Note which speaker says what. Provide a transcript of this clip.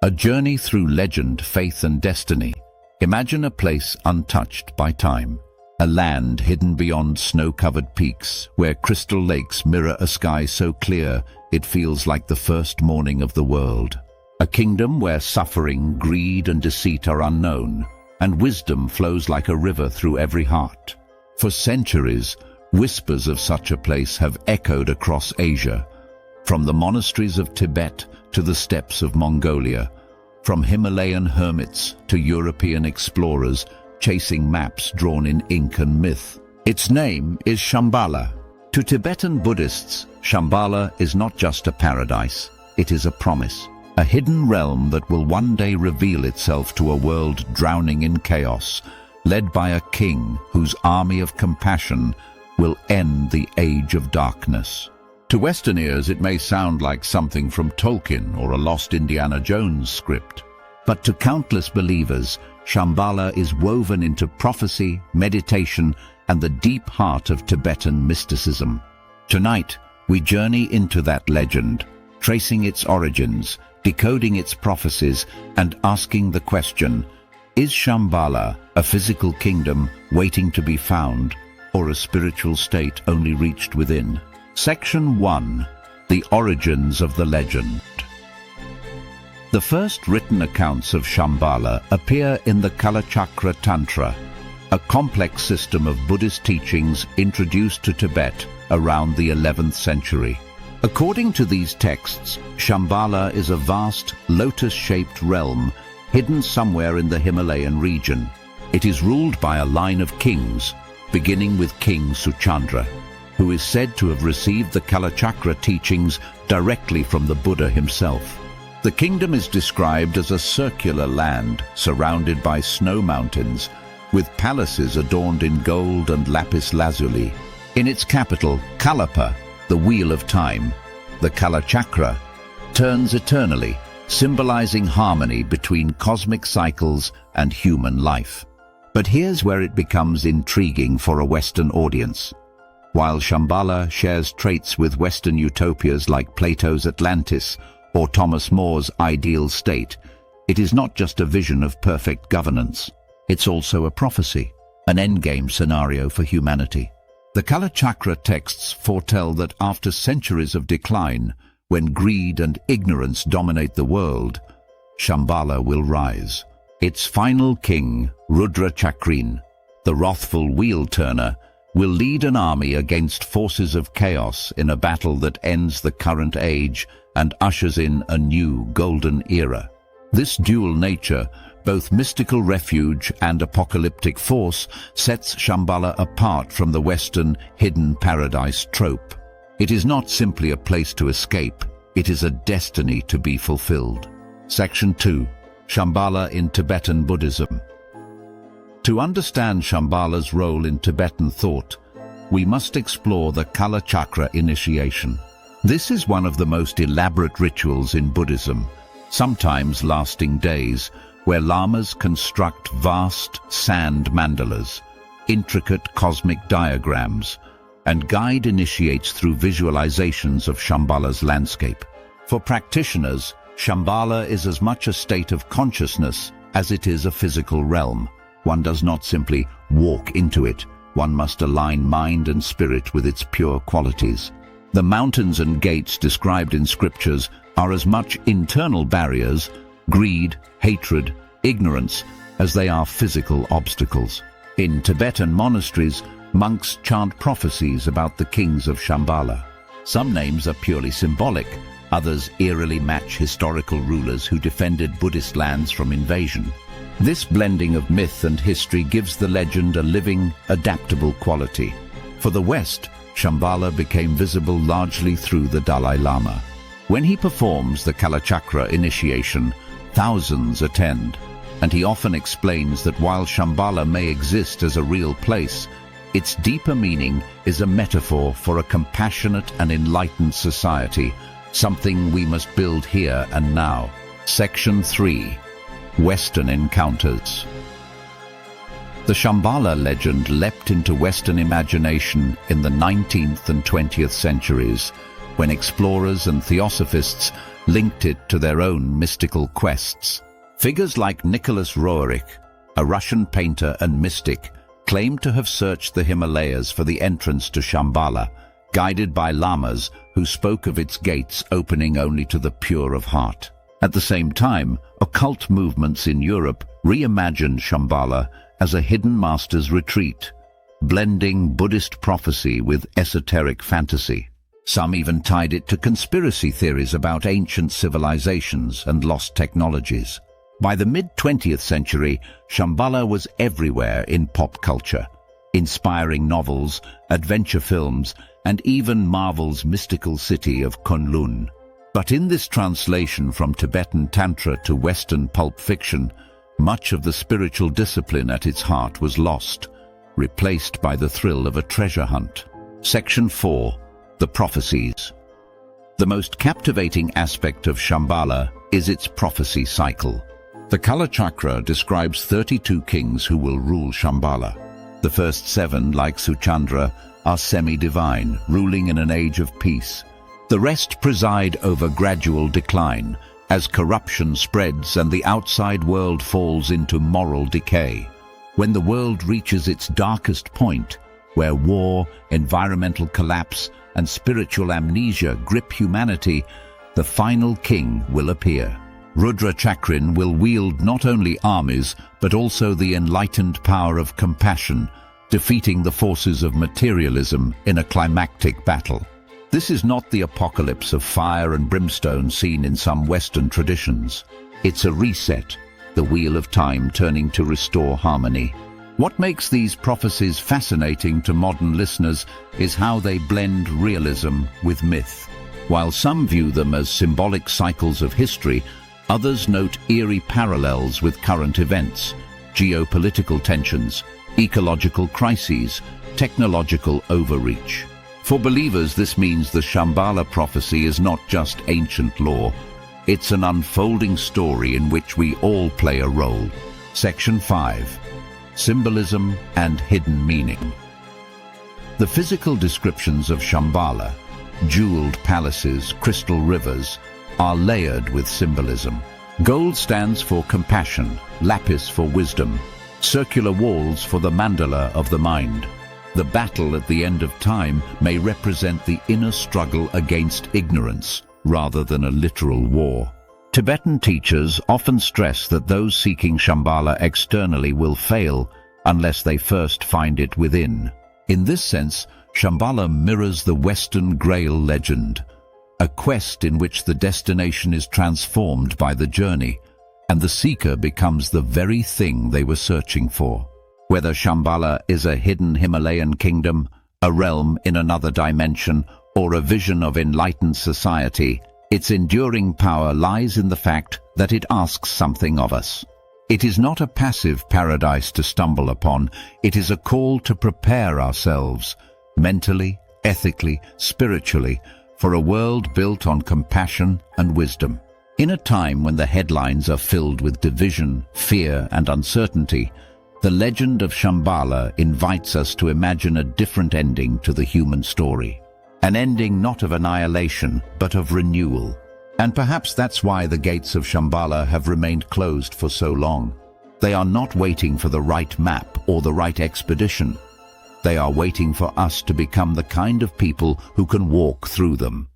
Speaker 1: A journey through legend, faith and destiny. Imagine a place untouched by time. A land hidden beyond snow-covered peaks, where crystal lakes mirror a sky so clear it feels like the first morning of the world. A kingdom where suffering, greed and deceit are unknown, and wisdom flows like a river through every heart. For centuries, whispers of such a place have echoed across Asia, from the monasteries of Tibet to the steppes of Mongolia, from Himalayan hermits to European explorers chasing maps drawn in ink and myth. Its name is Shambhala. To Tibetan Buddhists, Shambhala is not just a paradise, it is a promise. A hidden realm that will one day reveal itself to a world drowning in chaos, led by a king whose army of compassion will end the age of darkness. To Western ears, it may sound like something from Tolkien or a lost Indiana Jones script. But to countless believers, Shambhala is woven into prophecy, meditation, and the deep heart of Tibetan mysticism. Tonight, we journey into that legend, tracing its origins, decoding its prophecies, and asking the question, is Shambhala a physical kingdom waiting to be found, or a spiritual state only reached within? Section 1. The Origins of the Legend. The first written accounts of Shambhala appear in the Kalachakra Tantra, a complex system of Buddhist teachings introduced to Tibet around the 11th century. According to these texts, Shambhala is a vast, lotus-shaped realm hidden somewhere in the Himalayan region. It is ruled by a line of kings, beginning with King Suchandra, who is said to have received the Kalachakra teachings directly from the Buddha himself. The kingdom is described as a circular land surrounded by snow mountains, with palaces adorned in gold and lapis lazuli. In its capital, Kalapa, the wheel of time, the Kalachakra, turns eternally, symbolizing harmony between cosmic cycles and human life. But here's where it becomes intriguing for a Western audience. While Shambhala shares traits with Western utopias like Plato's Atlantis or Thomas More's ideal state, it is not just a vision of perfect governance. It's also a prophecy, an endgame scenario for humanity. The Kalachakra texts foretell that after centuries of decline, when greed and ignorance dominate the world, Shambhala will rise. Its final king, Rudra Chakrin, the wrathful wheel-turner, will lead an army against forces of chaos in a battle that ends the current age and ushers in a new golden era. This dual nature, both mystical refuge and apocalyptic force, sets Shambhala apart from the Western hidden paradise trope. It is not simply a place to escape, it is a destiny to be fulfilled. Section 2. Shambhala in Tibetan Buddhism. To understand Shambhala's role in Tibetan thought, we must explore the Kalachakra initiation. This is one of the most elaborate rituals in Buddhism, sometimes lasting days, where lamas construct vast sand mandalas, intricate cosmic diagrams, and guide initiates through visualizations of Shambhala's landscape. For practitioners, Shambhala is as much a state of consciousness as it is a physical realm. One does not simply walk into it, one must align mind and spirit with its pure qualities. The mountains and gates described in scriptures are as much internal barriers, greed, hatred, ignorance, as they are physical obstacles. In Tibetan monasteries, monks chant prophecies about the kings of Shambhala. Some names are purely symbolic, others eerily match historical rulers who defended Buddhist lands from invasion. This blending of myth and history gives the legend a living, adaptable quality. For the West, Shambhala became visible largely through the Dalai Lama. When he performs the Kalachakra initiation, thousands attend, and he often explains that while Shambhala may exist as a real place, its deeper meaning is a metaphor for a compassionate and enlightened society, something we must build here and now. Section 3. Western Encounters. The Shambhala legend leapt into Western imagination in the 19th and 20th centuries, when explorers and theosophists linked it to their own mystical quests. Figures like Nicholas Roerich, a Russian painter and mystic, claimed to have searched the Himalayas for the entrance to Shambhala, guided by lamas who spoke of its gates opening only to the pure of heart. At the same time, occult movements in Europe reimagined Shambhala as a hidden master's retreat, blending Buddhist prophecy with esoteric fantasy. Some even tied it to conspiracy theories about ancient civilizations and lost technologies. By the mid-20th century, Shambhala was everywhere in pop culture, inspiring novels, adventure films, and even Marvel's mystical city of Kunlun. But in this translation from Tibetan Tantra to Western pulp fiction, much of the spiritual discipline at its heart was lost, replaced by the thrill of a treasure hunt. Section 4. The Prophecies. The most captivating aspect of Shambhala is its prophecy cycle. The Kala Chakra describes 32 kings who will rule Shambhala. The first 7, like Suchandra, are semi-divine, ruling in an age of peace. The rest preside over gradual decline, as corruption spreads and the outside world falls into moral decay. When the world reaches its darkest point, where war, environmental collapse, and spiritual amnesia grip humanity, the final king will appear. Rudra Chakrin will wield not only armies, but also the enlightened power of compassion, defeating the forces of materialism in a climactic battle. This is not the apocalypse of fire and brimstone seen in some Western traditions. It's a reset, the wheel of time turning to restore harmony. What makes these prophecies fascinating to modern listeners is how they blend realism with myth. While some view them as symbolic cycles of history, others note eerie parallels with current events, geopolitical tensions, ecological crises, technological overreach. For believers, this means the Shambhala prophecy is not just ancient lore. It's an unfolding story in which we all play a role. Section 5. Symbolism and Hidden Meaning. The physical descriptions of Shambhala, jeweled palaces, crystal rivers, are layered with symbolism. Gold stands for compassion, lapis for wisdom, circular walls for the mandala of the mind. The battle at the end of time may represent the inner struggle against ignorance, rather than a literal war. Tibetan teachers often stress that those seeking Shambhala externally will fail unless they first find it within. In this sense, Shambhala mirrors the Western Grail legend, a quest in which the destination is transformed by the journey, and the seeker becomes the very thing they were searching for. Whether Shambhala is a hidden Himalayan kingdom, a realm in another dimension, or a vision of enlightened society, its enduring power lies in the fact that it asks something of us. It is not a passive paradise to stumble upon, it is a call to prepare ourselves, mentally, ethically, spiritually, for a world built on compassion and wisdom. In a time when the headlines are filled with division, fear, and uncertainty, the legend of Shambhala invites us to imagine a different ending to the human story. An ending not of annihilation, but of renewal. And perhaps that's why the gates of Shambhala have remained closed for so long. They are not waiting for the right map or the right expedition. They are waiting for us to become the kind of people who can walk through them.